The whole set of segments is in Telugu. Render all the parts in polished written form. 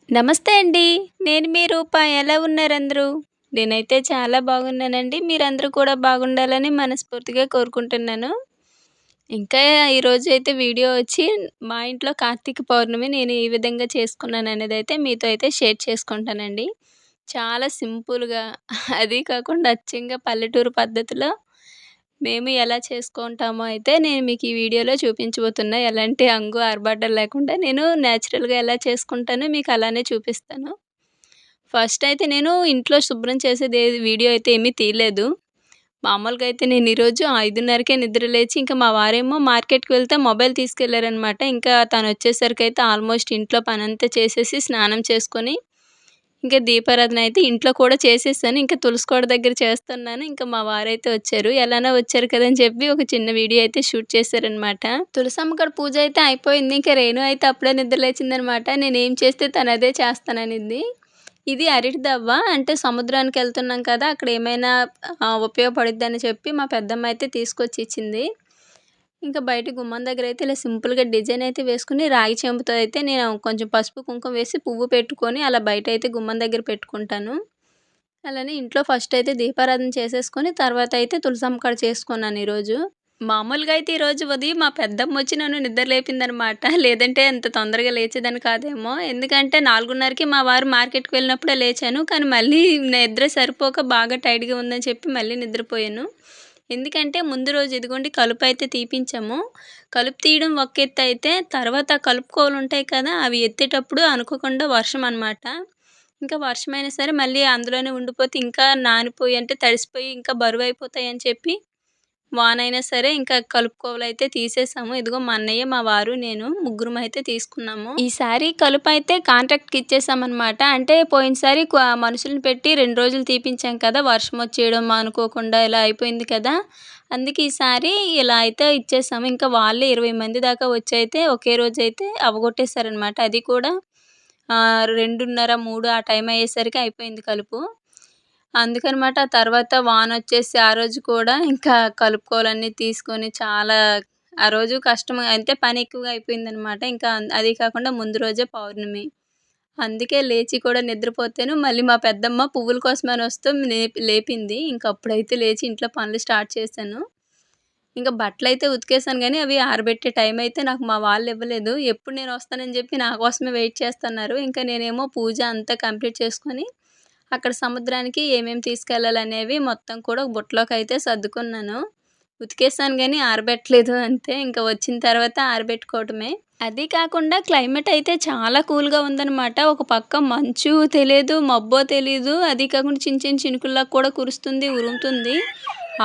నమస్తే అండి. నేను మీ రూప. ఎలా ఉన్నారందరూ? నేనైతే చాలా బాగున్నానండి. మీరందరూ కూడా బాగుండాలని మనస్ఫూర్తిగా కోరుకుంటున్నాను. ఇంకా ఈరోజైతే వీడియో వచ్చి మా ఇంట్లో కార్తీక పౌర్ణమి నేను ఏ విధంగా చేసుకున్నాననేదైతే మీతో అయితే షేర్ చేసుకుంటానండి. చాలా సింపుల్‌గా అది కాకుండా అచ్చంగా పల్లెటూరు పద్ధతిలో మేము ఎలా చేసుకుంటామో అయితే నేను మీకు ఈ వీడియోలో చూపించబోతున్నా. ఎలాంటి హంగు, ఆర్భాటాలు లేకుండా నేను నేచురల్‌గా ఎలా చేసుకుంటానో మీకు అలానే చూపిస్తాను. ఫస్ట్ అయితే నేను ఇంట్లో శుభ్రం చేసేది ఏది వీడియో అయితే ఏమీ తీయలేదు. మామూలుగా అయితే నేను ఈరోజు 5:30కే నిద్ర లేచి ఇంకా మా వారేమో మార్కెట్‌కి వెళ్తే మొబైల్ తీసుకెళ్లారనమాట. ఇంకా తనొచ్చేసరికైతే ఆల్మోస్ట్ ఇంట్లో పనంతా చేసేసి స్నానం చేసుకొని ఇంకా దీపారాధన అయితే ఇంట్లో కూడా చేసేసాను. ఇంకా తులసి కోట దగ్గర చేస్తున్నాను. ఇంకా మా వారైతే వచ్చారు. ఎలానో వచ్చారు కదా అని చెప్పి ఒక చిన్న వీడియో అయితే షూట్ చేశారనమాట. తులసమ్మ కాడ పూజ అయితే అయిపోయింది. ఇంకా రేణు అయితే అప్పుడే నిద్ర లేచిందనమాట. నేనేం చేస్తే తను అదే చేస్తాననింది. ఇది అరటి దవ్వ. అంటే సముద్రానికెళ్తున్నాం కదా! అక్కడ ఏమైనా ఉపయోగపడిద్దని చెప్పి మా పెద్దమ్మ అయితే తీసుకొచ్చి ఇచ్చింది. ఇంకా బయట గుమ్మం దగ్గరైతే ఇలా సింపుల్‌గా డిజైన్ అయితే వేసుకొని రాగి చెంబుతో అయితే నేను కొంచెం పసుపు, కుంకుమ వేసి పువ్వు పెట్టుకొని అలా బయటైతే గుమ్మం దగ్గర పెట్టుకుంటాను. అలానే ఇంట్లో ఫస్ట్ అయితే దీపారాధన చేసేసుకొని తర్వాత అయితే తులసమ్మ కాడ చేసుకున్నాను ఈరోజు. మామూలుగా అయితే ఈరోజు ఉదయం మా పెద్దమ్మొచ్చి నన్ను నిద్ర లేపిందనమాట. లేదంటే అంత తొందరగా లేచేదాన్ని కాదేమో. ఎందుకంటే 4:30కి మా వారు మార్కెట్‌కి వెళ్ళినప్పుడే లేచాను. కానీ మళ్ళీ నిద్ర సరిపోక బాగా టైర్డ్‌గా ఉందని చెప్పి మళ్ళీ నిద్రపోయాను. ఎందుకంటే ముందు రోజు ఇదిగోండి కలుపైతే తీపించాము. కలుపు తీయడం ఒక ఎత్తయితే తర్వాత కలుపుకోలుంటాయి కదా! అవి ఎత్తేటప్పుడు అనుకోకుండా వర్షం అనమాట. ఇంకా వర్షమైనా సరే మళ్ళీ అందులోనే ఉండిపోతే ఇంకా నానిపోయి అంటే తడిసిపోయి ఇంకా బరువైపోతాయని చెప్పి వానైనా సరే ఇంకా కలుపుకోవాలైతే తీసేసాము. ఇదిగో మా అన్నయ్య, మా వారు, నేను ముగ్గురమయితే తీసుకున్నాము. ఈసారి కలుపయితే కాంట్రాక్ట్‌కి ఇచ్చేసామనమాట. అంటే పోయినసారి మనుషుల్ని పెట్టి 2 రోజులు తీపించాం కదా! వర్షం వచ్చేయడం అనుకోకుండా ఇలా అయిపోయింది కదా! అందుకే ఈసారి ఇలా అయితే ఇచ్చేసాము. ఇంకా వాళ్ళే 20 మంది దాకా వచ్చైతే ఒకే రోజైతే అవగొట్టేసారనమాట. అది కూడా 2:30, 3 ఆ టైం అయ్యేసరికి అయిపోయింది కలుపు. అందుకనమాట ఆ తర్వాత వానొచ్చేసి ఆ రోజు కూడా ఇంకా కలుపుకోవాలన్నీ తీసుకొని చాలా ఆ రోజు కష్టం అంటే పని ఎక్కువగా అయిపోయిందనమాట. ఇంకా అది కాకుండా ముందు రోజే పౌర్ణమి. అందుకే లేచి కూడా నిద్రపోతాను. మళ్ళీ మా పెద్దమ్మ పువ్వుల కోసమని వస్తూ లేపింది. ఇంక అప్పుడైతే లేచి ఇంట్లో పనులు స్టార్ట్ చేశాను. ఇంక బట్టలైతే ఉతికేసాను గానీ, అవి ఆరబెట్టే టైం అయితే నాకు మా వాళ్ళు ఇవ్వలేదు. ఎప్పుడు నేనొస్తానని జెప్పి నా కోసమే వెయిట్ చేస్తున్నారు. ఇంకా నేనేమో పూజ అంతా కంప్లీట్ చేసుకొని, అక్కడ సముద్రానికి ఏమేమి తీసుకెళ్ళాలనేవి మొత్తం కూడా ఒక బుట్టలోకైతే సర్దుకున్నాను. ఉతికేసాను గానీ ఆరబెట్టలేదు అంతే. ఇంక వచ్చిన తర్వాత ఆరబెట్టుకోవటమే. అది కాకుండా క్లైమేట్ అయితే చాలా కూల్‌గా ఉందనమాట. ఒక పక్క మంచు తెలీదు, మబ్బో తెలీదు. అది కాకుండా చిన్న చిన్న చినుకుల్లా కూడా కురుస్తుంది, ఉరుముతుంది.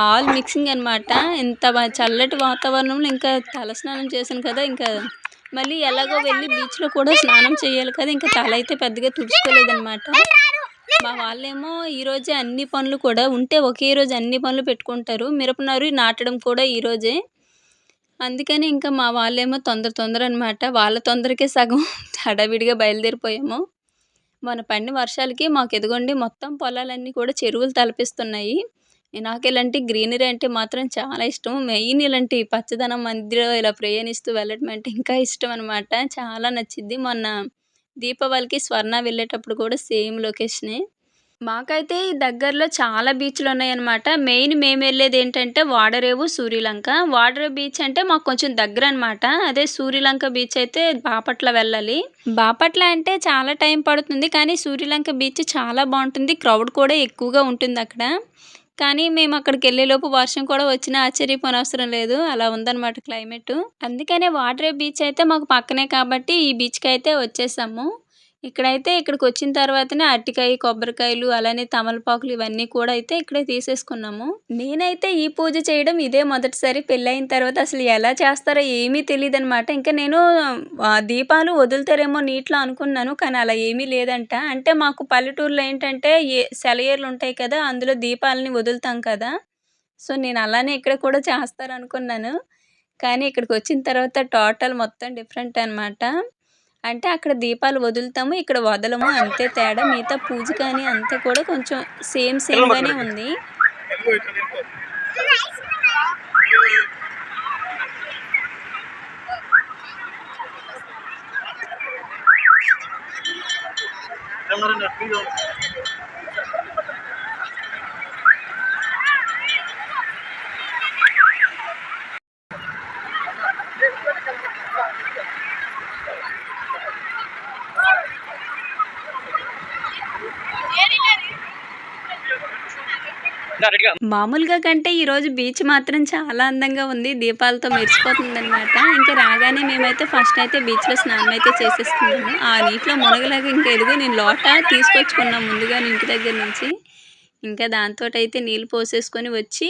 ఆల్ మిక్సింగ్ అనమాట. ఇంత చల్లటి వాతావరణంలో ఇంకా తలస్నానం చేశాను కదా! ఇంకా మళ్ళీ ఎలాగో వెళ్ళి బీచ్‌లో కూడా స్నానం చేయాలి కదా! ఇంకా తలైతే పెద్దగా తుడుచుకోలేదనమాట. మా వాళ్ళేమో ఈరోజే అన్ని పనులు కూడా ఉంటే ఒకే రోజు అన్ని పనులు పెట్టుకుంటారు. మిరప నారు నాటడం కూడా ఈరోజే. అందుకని ఇంకా మా వాళ్ళేమో తొందర తొందర అనమాట. వాళ్ళ తొందరకే సగం హడావిడిగా బయలుదేరిపోయాము. మొన్న పడిన వర్షాలకి మాకిదిగోండి మొత్తం పొలాలన్నీ కూడా చెరువులు తలపిస్తున్నాయి. నాకిలాంటి గ్రీనరీ అంటే మాత్రం చాలా ఇష్టం. మెయిన్ ఇలాంటి పచ్చదనం మధ్యలో ఇలా ప్రయాణిస్తూ వెళ్ళడం అంటే ఇంకా ఇష్టం అనమాట. చాలా నచ్చిద్ది. మొన్న దీపావళికి స్వర్ణ వెళ్ళేటప్పుడు కూడా సేమ్ లొకేషనే. మాకైతే ఈ దగ్గరలో చాలా బీచ్‌లున్నాయనమాట. మెయిన్ మేమెళ్ళేదేంటంటే వాడరేవు, సూర్యలంక. వాడరేవు బీచ్ అంటే మాకు కొంచెం దగ్గరనమాట. అదే సూర్యలంక బీచ్ అయితే బాపట్ల వెళ్ళాలి. బాపట్ల అంటే చాలా టైం పడుతుంది. కానీ సూర్యలంక బీచ్ చాలా బావుంటుంది. క్రౌడ్ కూడా ఎక్కువగా ఉంటుందక్కడ. కానీ మేమక్కడికెళ్ళేలోపు వర్షం కూడా వచ్చినా ఆశ్చర్యపోనవసరం లేదు. అలా ఉందనమాట క్లైమేటు. అందుకనే వాడరేవు బీచ్ అయితే మాకు పక్కనే కాబట్టి ఈ బీచ్‌కైతే వచ్చేసాము. ఇక్కడికొచ్చిన తర్వాతనే అరటికాయ, కొబ్బరికాయలు అలానే తమలపాకులు ఇవన్నీ కూడా అయితే ఇక్కడే తీసేసుకున్నాము. నేనైతే ఈ పూజ చేయడం ఇదే మొదటిసారి. పెళ్ళయిన తర్వాత అసలు ఎలా చేస్తారో ఏమీ తెలీదనమాట. ఇంకా నేను దీపాలు వదులుతారేమో నీటిలో అనుకున్నాను. కానీ అలా ఏమీ లేదంట. అంటే మాకు పల్లెటూరులో ఏంటంటే సెలయేర్లుంటాయి కదా! అందులో దీపాలని వదులుతాం కదా! సో, నేను అలానే ఇక్కడ కూడా చేస్తారనుకున్నాను. కానీ ఇక్కడికొచ్చిన తర్వాత టోటల్ మొత్తం డిఫరెంట్ అనమాట. అంటే అక్కడ దీపాలు వదులుతాము. ఇక్కడ వదలము అంతే తేడా. మిగతా పూజ కానీ అంతా కూడా కొంచెం సేమ్‌గానే ఉంది. మామూలుగా కంటే ఈరోజు బీచ్ మాత్రం చాలా అందంగా ఉంది. దీపాలతో మెరిసిపోతుందనమాట. ఇంకా రాగానే మేమైతే ఫస్ట్ అయితే బీచ్‌లో స్నానం అయితే చేసేసుకున్నాము. ఆ నీటిలో మునగలేక ఇంక ఎదిగో నేను లోట తీసుకొచ్చుకున్నాం ముందుగానే ఇంటి దగ్గర నుంచి. ఇంకా దాంతోటైతే నీళ్ళు పోసేసుకొని వచ్చి,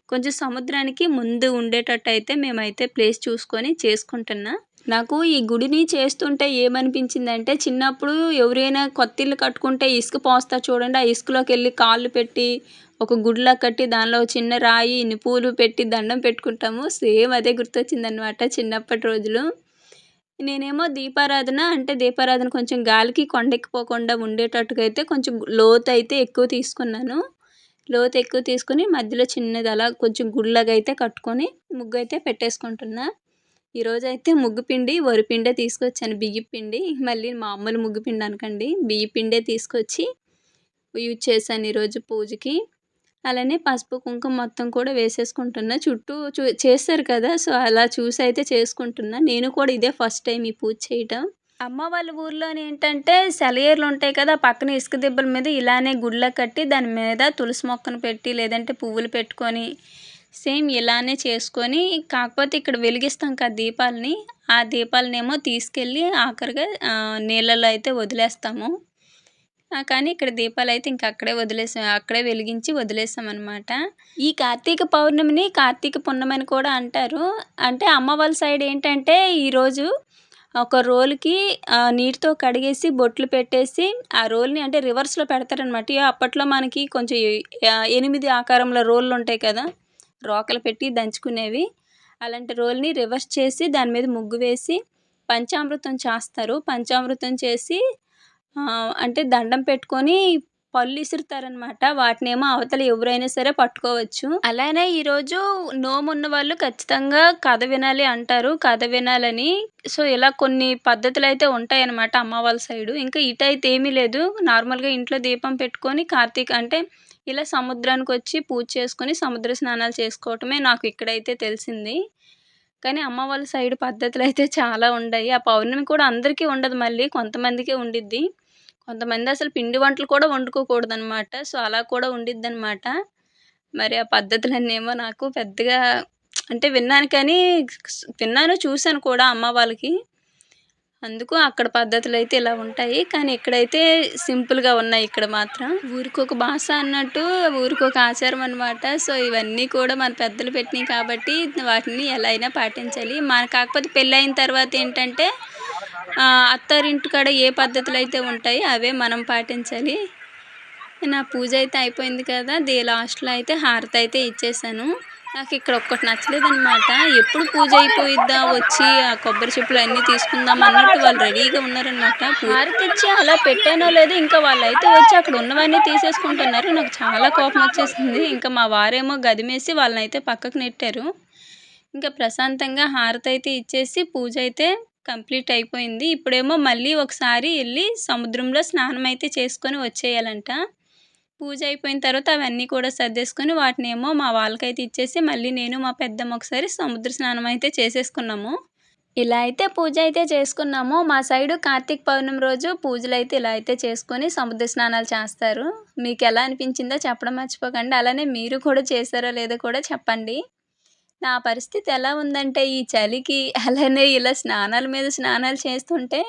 కొంచెం సముద్రానికి ముందు ఉండేటట్టయితే మేమైతే ప్లేస్ చూసుకొని చేసుకుంటున్నా. నాకు ఈ గుడిని చేస్తుంటే ఏమనిపించిందంటే, చిన్నప్పుడు ఎవరైనా కొత్తిల్లు కట్టుకుంటే ఇసుక పోస్తారు చూడండి. ఆ ఇసుకలోకెళ్ళి కాళ్ళు పెట్టి, ఒక గుడిలా కట్టి దానిలో చిన్న రాయి, ఇన్ని పూలు పెట్టి దండం పెట్టుకుంటాము. సేమ్ అదే గుర్తొచ్చిందనమాట చిన్నప్పటి రోజులు. నేనేమో దీపారాధన కొంచెం గాలికి కొండెక్కిపోకుండా ఉండేటట్టుగా అయితే కొంచెం లోతైతే ఎక్కువ తీసుకున్నాను. లోతు ఎక్కువ తీసుకొని మధ్యలో చిన్నది అలా కొంచెం గుడిలాగా అయితే కట్టుకొని ముగ్గైతే పెట్టేసుకుంటున్నా. ఈరోజైతే ముగ్గు పిండి, వరిపిండే తీసుకొచ్చాను. బియ్యపు పిండి. మళ్ళీ మామూలు ముగ్గు పిండి అనకండి. బియ్యపు పిండే తీసుకొచ్చి యూజ్ చేశాను ఈరోజు పూజకి. అలానే పసుపు, కుంకుమ మొత్తం కూడా వేసేసుకుంటున్నా. చుట్టూ చేస్తారు కదా! సో, అలా చూసి అయితే చేసుకుంటున్నా. నేను కూడా ఇదే ఫస్ట్ టైం ఈ పూజ చేయటం. అమ్మ వాళ్ళ ఊర్లోనేంటంటే సెలయేర్లుంటాయి కదా! పక్కన ఇసుక దిబ్బల మీద ఇలానే గుడిలా కట్టి దాని మీద తులసి మొక్కను పెట్టి, లేదంటే పువ్వులు పెట్టుకొని, సేమ్ ఇలానే చేసుకొని, కాకపోతే ఇక్కడ వెలిగిస్తాం కదా దీపాలని, ఆ దీపాలనేమో తీసుకెళ్ళి ఆఖరిగా నీళ్ళలో అయితే వదిలేస్తాము. కానీ ఇక్కడ దీపాలైతే ఇంక అక్కడే అక్కడే వెలిగించి వదిలేసామనమాట. ఈ కార్తీక పౌర్ణమిని కార్తీక పున్నమని కూడా అంటారు. అంటే అమ్మ వాళ్ళ సైడ్ ఏంటంటే ఈరోజు ఒక రోలుకి నీటితో కడిగేసి బొట్లు పెట్టేసి ఆ రోల్ని అంటే రివర్స్లో పెడతారనమాట. అప్పట్లో మనకి కొంచెం 8 ఆకారంలో రోళ్ళు ఉంటాయి కదా, రోకలు పెట్టి దంచుకునేవి. అలాంటి రోల్ని రివర్స్ చేసి దాని మీద ముగ్గు వేసి పంచామృతం చేస్తారు. పంచామృతం చేసి అంటే దండం పెట్టుకొని పళ్ళు ఇసురుతారనమాట. వాటినేమో అవతల ఎవరైనా సరే పట్టుకోవచ్చు. అలానే ఈరోజు నోమున్న వాళ్ళు ఖచ్చితంగా కథ వినాలి అంటారు. కథ వినాలని. సో, ఇలా కొన్ని పద్ధతులైతే ఉంటాయన్నమాట అమ్మ వాళ్ళ సైడు. ఇంకా ఇటైతే ఏమీ లేదు. నార్మల్‌గా ఇంట్లో దీపం పెట్టుకొని అంటే ఇలా సముద్రానికొచ్చి పూజ చేసుకొని సముద్ర స్నానాలు చేసుకోవటమే నాకు ఇక్కడైతే తెలిసింది. కానీ అమ్మ వాళ్ళ సైడ్ పద్ధతులైతే చాలా ఉండయి. ఆ పౌర్ణమి కూడా అందరికీ ఉండదు మళ్ళీ. కొంతమందికే ఉండిద్ది. కొంతమంది అసలు పిండి వంటలు కూడా వండుకోకూడదనమాట. సో, అలా కూడా ఉండిద్దనమాట. మరి ఆ పద్ధతులన్నేమో నాకు పెద్దగా అంటే విన్నాను కానీ విన్నాను, చూశాను కూడా అమ్మ వాళ్ళకి. అందుకు అక్కడ పద్ధతులైతే ఇలా ఉంటాయి. కానీ ఇక్కడైతే సింపుల్‌గా ఉన్నాయి ఇక్కడ మాత్రం. ఊరికొక భాష అన్నట్టు ఊరికొక ఆచారం అనమాట. సో, ఇవన్నీ కూడా మన పెద్దలు పెట్టినయి కాబట్టి వాటిని ఎలా అయినా పాటించాలి. కాకపోతే పెళ్ళయిన తర్వాత ఏంటంటే అత్తారింటికాడ ఏ పద్ధతులైతే ఉంటాయో అవే మనం పాటించాలి. నా పూజ అయితే అయిపోయింది కదా! లాస్ట్‌లో అయితే హారతి అయితే ఇచ్చేసాను. నాకు ఇక్కడ ఒక్కటి నచ్చలేదనమాట. ఎప్పుడు పూజ అయిపోయిద్దా వచ్చి ఆ కొబ్బరి చెప్పులు అన్నీ తీసుకుందాం అన్నట్టు వాళ్ళు రెడీగా ఉన్నారనమాట. హారతి ఇచ్చి అలా పెట్టానో లేదో ఇంకా వాళ్ళైతే వచ్చి అక్కడ ఉన్నవన్నీ తీసేసుకుంటున్నారు. నాకు చాలా కోపం వచ్చేసింది. ఇంకా మా వారేమో గదిమేసి వాళ్ళనైతే పక్కకు నెట్టారు. ఇంకా ప్రశాంతంగా హారతి అయితే ఇచ్చేసి పూజ అయితే కంప్లీట్ అయిపోయింది. ఇప్పుడేమో మళ్ళీ ఒకసారి ఎళ్లి సముద్రంలో స్నానం అయితే చేసుకొని వచ్చేయాలంట. పూజ అయిపోయిన తర్వాత అవన్నీ కూడా సర్దేసుకొని వాటినేమో మా వాళ్ళకైతే ఇచ్చేసి మళ్ళీ నేను మా పెద్దమ్మ ఒకసారి సముద్ర స్నానం అయితే చేసేసుకున్నాము. ఇలా అయితే పూజ అయితే చేసుకున్నాము. మా సైడు కార్తీక పౌర్ణమి రోజు పూజలైతే ఇలా అయితే చేసుకొని సముద్ర స్నానాలు చేస్తారు. మీకెలా అనిపించిందో చెప్పడం మర్చిపోకండి. అలానే మీరు కూడా చేశారో లేదో కూడా చెప్పండి. నా పరిస్థితి ఎలా ఉందంటే ఈ చలికి అలానే ఇలా స్నానాల మీద స్నానాలు చేస్తుంటే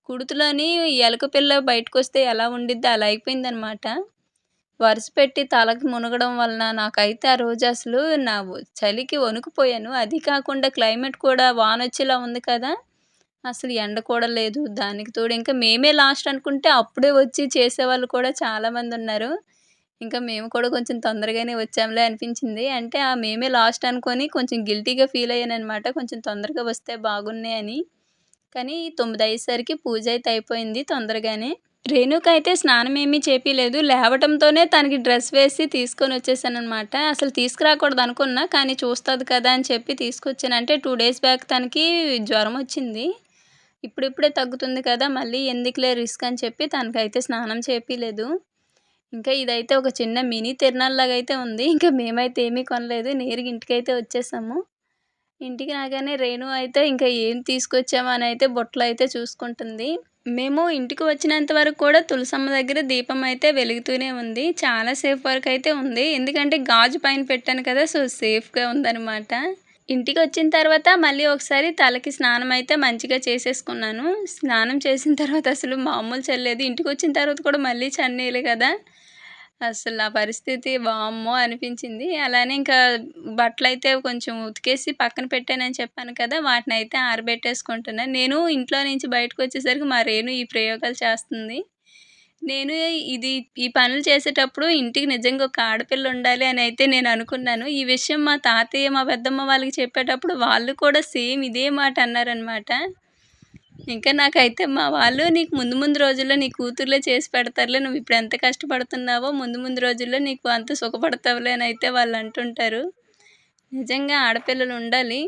కుడుతులోని ఎలక పిల్ల బయటకొస్తే ఎలా ఉండిద్దో అలా అయిపోయిందనమాట. వరుస పెట్టి తలకి మునగడం వలన నాకైతే ఆ రోజు అసలు చలికి వణుకుపోయాను. అది కాకుండా క్లైమేట్ కూడా వానొచ్చేలా ఉంది కదా! అసలు ఎండ కూడా లేదు. దానికి తోడు ఇంకా మేమే లాస్ట్ అనుకుంటే అప్పుడే వచ్చి చేసేవాళ్ళు కూడా చాలామందున్నారు. ఇంకా మేము కూడా కొంచెం తొందరగానే వచ్చాంలే అనిపించింది. అంటే మేమే లాస్ట్ అనుకోని కొంచెం గిల్టీగా ఫీల్ అయ్యాననమాట. కొంచెం తొందరగా వస్తే బాగున్నే అని. కానీ 9 అయ్యేసరికి పూజ అయితే అయిపోయింది తొందరగానే. రేణుకైతే స్నానం ఏమీ చేపీలేదు. లేవటంతోనే తనకి డ్రెస్ వేసి తీసుకొనొచ్చేసాననమాట. అసలు తీసుకురాకూడదనుకున్నా, కానీ చూస్తది కదా అని చెప్పి తీసుకొచ్చాను. అంటే 2 డేస్ బ్యాక్ తనకి జ్వరం వచ్చింది. ఇప్పుడిప్పుడే తగ్గుతుంది కదా! మళ్ళీ ఎందుకులే రిస్క్ అని చెప్పి తనకైతే స్నానం చేపియలేదు. ఇంకా ఇదైతే ఒక చిన్న మినీ తిరునాళ్ళలాగా అయితే ఉంది. ఇంకా మేమైతే ఏమీ కొనలేదు. నేరుగా ఇంటికైతే వచ్చేసాము. ఇంటికి రాగానే రేణు అయితే ఇంకా ఏం తీసుకొచ్చామా అని అయితే బుట్టలో అయితే చూసుకుంటుంది. మేము ఇంటికి వచ్చినంత వరకు కూడా తులసమ్మ దగ్గర దీపం అయితే వెలుగుతూనే ఉంది. చాలా సేపు వరకు అయితే ఉంది. ఎందుకంటే గాజు పైన పెట్టాను కదా! సో, సేఫ్‌గా ఉందనమాట. ఇంటికొచ్చిన తర్వాత మళ్ళీ ఒకసారి తలకి స్నానం అయితే మంచిగా చేసేసుకున్నాను. స్నానం చేసిన తర్వాత అసలు మామూలు చల్లేదు. ఇంటికొచ్చిన తర్వాత కూడా మళ్ళీ చన్నీళ్ళు కదా! అసలు నా పరిస్థితి వామ్మో! అనిపించింది. అలానే ఇంకా బట్టలైతే కొంచెం ఉతికేసి పక్కన పెట్టానని చెప్పాను కదా! వాటినైతే ఆరబెట్టేసుకుంటున్నాను. నేను ఇంట్లో నుంచి బయటకొచ్చేసరికి మా రేణు ఈ ప్రయోగాలు చేస్తుంది. నేను ఇది ఈ పనులు చేసేటప్పుడు ఇంటికి నిజంగా ఒక ఆడపిల్ల ఉండాలి అని అయితే నేను అనుకున్నాను. ఈ విషయం మా తాతయ్య, మా పెద్దమ్మ వాళ్ళకి చెప్పేటప్పుడు వాళ్ళు కూడా సేమ్ ఇదే మాట అన్నారనమాట. ఇంకా నాకైతే మా వాళ్ళు "నీకు ముందు ముందు రోజుల్లో నీ కూతుర్లే చేసి పెడతారులే. నువ్వు ఇప్పుడు ఎంత కష్టపడుతున్నావో ముందు ముందు రోజుల్లో నీకు అంత సుఖపడతావులే" అని అయితే వాళ్ళు అంటుంటారు. నిజంగా ఆడపిల్లలు ఉండాలి.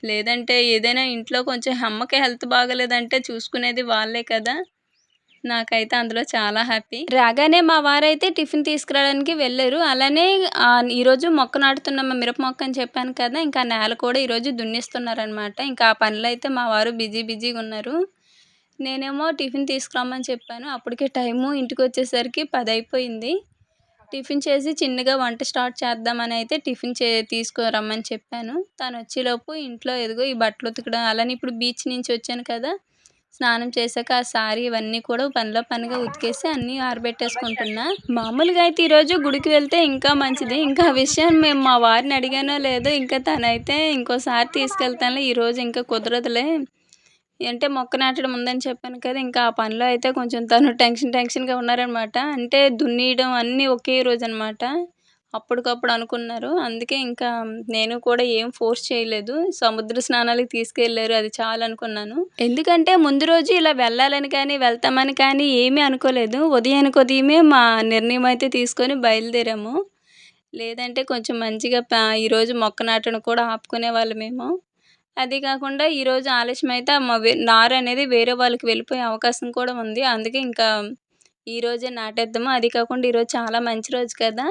లేదంటే ఏదైనా ఇంట్లో కొంచెం అమ్మకి హెల్త్ బాగోలేదంటే చూసుకునేది వాళ్ళే కదా! నాకైతే అందులో చాలా హ్యాపీ. రాగానే మా వారైతే టిఫిన్ తీసుకురావడానికి వెళ్లారు. అలానే ఈరోజు మొక్క నాటుతున్నాము మిరప మొక్క అని చెప్పాను కదా! ఇంకా నేల కూడా ఈరోజు దున్నిస్తున్నారనమాట. ఇంకా ఆ పనిలో అయితే మా వారు బిజీగా ఉన్నారు. నేనేమో టిఫిన్ తీసుకురమ్మని చెప్పాను. అప్పటికే టైము ఇంటికొచ్చేసరికి 10 అయిపోయింది. టిఫిన్ చేసి చిన్నగా వంట స్టార్ట్ చేద్దామని అయితే టిఫిన్ తీసుకురమ్మని చెప్పాను. తనొచ్చేలోపు ఇంట్లో ఇదిగో ఈ బట్టలు ఉతకడం అలానే ఇప్పుడు బీచ్ నుంచి వచ్చాను కదా! స్నానం చేశాక ఆ సారీ ఇవన్నీ కూడా పనిలో పనిగా ఉతికేసి అన్నీ ఆరబెట్టేసుకుంటున్నా. మామూలుగా అయితే ఈరోజు గుడికి వెళ్తే ఇంకా మంచిది. ఇంకా ఆ విషయం మేము మా వారిని అడిగానో లేదో ఇంకా తనైతే ఇంకోసారి తీసుకెళ్తానులే ఈరోజు ఇంకా కుదరదులే. అంటే మొక్క నాటడం ఉందని చెప్పాను కదా! ఇంకా ఆ పనిలో అయితే కొంచెం తను టెన్షన్‌గా ఉన్నారనమాట. అంటే దున్నియడం అన్నీ ఒకే రోజనమాట. అప్పటికప్పుడు అనుకున్నారు. అందుకే ఇంకా నేను కూడా ఏం ఫోర్స్ చేయలేదు. సముద్ర స్నానాలకి తీసుకెళ్లారు అది చాలనుకున్నాను. ఎందుకంటే ముందు రోజు ఇలా వెళ్ళాలని కానీ, వెళ్తామని కానీ ఏమీ అనుకోలేదు. ఉదయానికి ఉదయమే మా నిర్ణయం అయితే తీసుకొని బయలుదేరాము. లేదంటే కొంచెం మంచిగా ఈరోజు మొక్క నాటడం కూడా ఆపుకునేవాళ్ళమేమో. అది కాకుండా ఈరోజు ఆలస్యమైతే నారనేది వేరే వాళ్ళకి వెళ్ళిపోయే అవకాశం కూడా ఉంది. అందుకే ఇంకా ఈరోజే నాటేద్దాము. అది కాకుండా ఈరోజు చాలా మంచి రోజు కదా!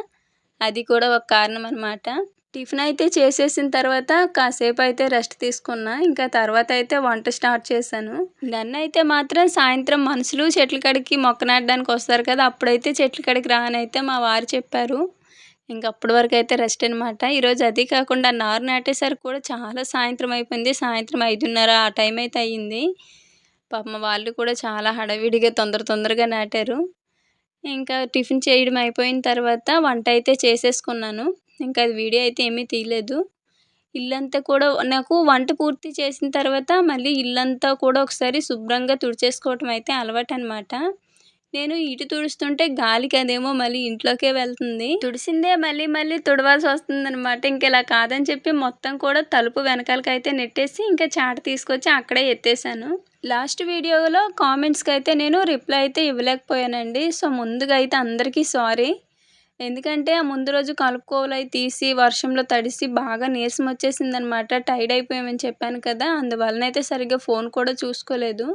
అది కూడా ఒక కారణం అనమాట. టిఫిన్ అయితే చేసేసిన తర్వాత కాసేపయితే రెస్ట్ తీసుకున్నా. ఇంకా తర్వాత అయితే వంట స్టార్ట్ చేశాను. నన్నైతే మాత్రం సాయంత్రం మనుషులు చెట్ల కాడికి మొక్క నాటడానికి వస్తారు కదా! అప్పుడైతే చెట్ల కాడికి రా అనైతే మా వారు చెప్పారు. ఇంక అప్పటి వరకైతే రెస్ట్ అనమాట. ఈరోజు అది కాకుండా నారు నాటేసరికి కూడా చాలా సాయంత్రం అయిపోయింది. సాయంత్రం 5:30 ఆ టైం అయితే అయ్యింది. పాపం వాళ్ళు కూడా చాలా హడావిడిగా తొందరగా నాటారు. ఇంకా టిఫిన్ చేయడం అయిపోయిన తర్వాత వంట అయితే చేసేసుకున్నాను. ఇంకా అది వీడియో అయితే ఏమీ తీయలేదు. ఇల్లంతా కూడా నాకు వంట పూర్తి చేసిన తర్వాత మళ్ళీ ఇల్లంతా కూడా ఒకసారి శుభ్రంగా తుడిచేసుకోవటం అయితే అలవాటనమాట. నేను ఇటు తుడుస్తుంటే గాలికి అదేమో మళ్ళీ ఇంట్లోకే వెళ్తుంది. తుడిసిందే మళ్ళీ తుడవాల్సొస్తుందనమాట. ఇంకిలా కాదని చెప్పి మొత్తం కూడా తలుపు వెనకాలకైతే నెట్టేసి ఇంకా చాట తీసుకొచ్చి అక్కడే ఎత్తేసాను. లాస్ట్ వీడియోలో కామెంట్స్‌కైతే నేను రిప్లై అయితే ఇవ్వలేకపోయానండి. సో, ముందుగా అయితే అందరికీ సారీ. ఎందుకంటే ఆ ముందు రోజు కలుపుకోలయి తీసి వర్షంలో తడిసి బాగా నీరసం వచ్చేసిందనమాట. టైర్డ్ అయిపోయామని చెప్పాను కదా! అందువలనైతే సరిగ్గా ఫోన్ కూడా చూసుకోలేదు.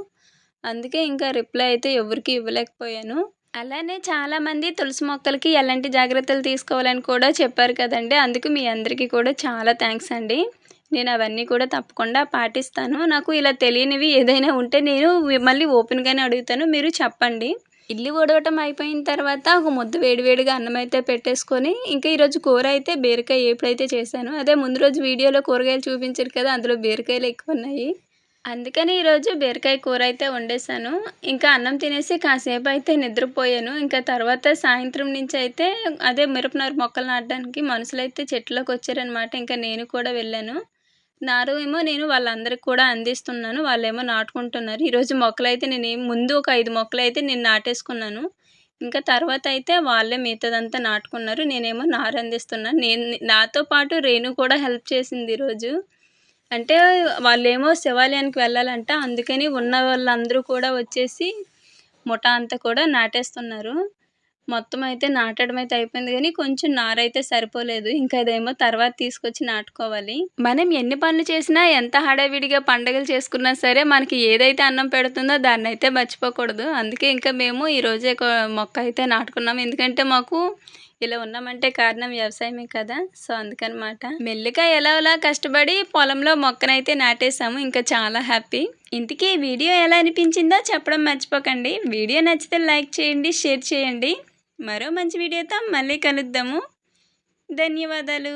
అందుకే ఇంకా రిప్లై అయితే ఎవరికీ ఇవ్వలేకపోయాను. అలానే చాలామంది తులసి మొక్కలకి ఎలాంటి జాగ్రత్తలు తీసుకోవాలని కూడా చెప్పారు కదండీ! అందుకు మీ అందరికీ కూడా చాలా థాంక్స్ అండి. నేను అవన్నీ కూడా తప్పకుండా పాటిస్తాను. నాకు ఇలా తెలియనివి ఏదైనా ఉంటే నేను మళ్ళీ ఓపెన్‌గానే అడుగుతాను. మీరు చెప్పండి. ఇల్లు ఊడవటం అయిపోయిన తర్వాత ఒక ముద్ద వేడిగా అన్నం అయితే పెట్టేసుకొని, ఇంకా ఈరోజు కూర అయితే బీరకాయ ఏపుడైతే చేశాను. అదే ముందు రోజు వీడియోలో కూరగాయలు చూపించారు కదా! అందులో బీరకాయలు ఎక్కువున్నాయి. అందుకని ఈరోజు బీరకాయ కూర అయితే వండేసాను. ఇంకా అన్నం తినేసి కాసేపయితే నిద్రపోయాను. ఇంకా తర్వాత సాయంత్రం నుంచయితే అదే మిరపనారు మొక్కలు నాటడానికి మనుషులైతే చెట్లోకొచ్చారనమాట. ఇంకా నేను కూడా వెళ్ళాను. నారు ఏమో నేను వాళ్ళందరికి కూడా అందిస్తున్నాను. వాళ్ళేమో నాటుకుంటున్నారు. ఈరోజు మొక్కలైతే ముందు ఒక 5 మొక్కలైతే నేను నాటేసుకున్నాను. ఇంకా తర్వాతయితే వాళ్ళే మిగతాదంతా నాటుకున్నారు. నేనేమో నారు అందిస్తున్నాను. నాతో పాటు రేణు కూడా హెల్ప్ చేసింది ఈరోజు. అంటే వాళ్ళేమో శివాలయానికి వెళ్ళాలంట. అందుకని ఉన్న వాళ్ళందరూ కూడా వచ్చేసి ముఠా అంతా కూడా నాటేస్తున్నారు. మొత్తం అయితే నాటడం అయితే అయిపోయింది గానీ, కొంచెం నారైతే సరిపోలేదు. ఇంకా ఇదేమో తర్వాత తీసుకొచ్చి నాటుకోవాలి. మనం ఎన్ని పనులు చేసినా, ఎంత హడావిడిగా పండగలు చేసుకున్నా సరే, మనకి ఏదైతే అన్నం పెడుతుందో దాన్నయితే మర్చిపోకూడదు. అందుకే ఇంకా మేము ఈరోజే మొక్క అయితే నాటుకున్నాం. ఎందుకంటే మాకు ఇలా ఉన్నామంటే కారణం వ్యవసాయమే కదా! సో, అందుకనమాట. మెల్లిగా ఎలాగోలా కష్టపడి పొలంలో మొక్కనైతే నాటేసాము. ఇంకా చాలా హ్యాపీ. ఇంతకీ ఈ వీడియో ఎలా అనిపించిందో చెప్పడం మర్చిపోకండి. వీడియో నచ్చితే లైక్ చేయండి, షేర్ చేయండి. మరో మంచి వీడియోతో మళ్ళీ కలుద్దాము. ధన్యవాదాలు.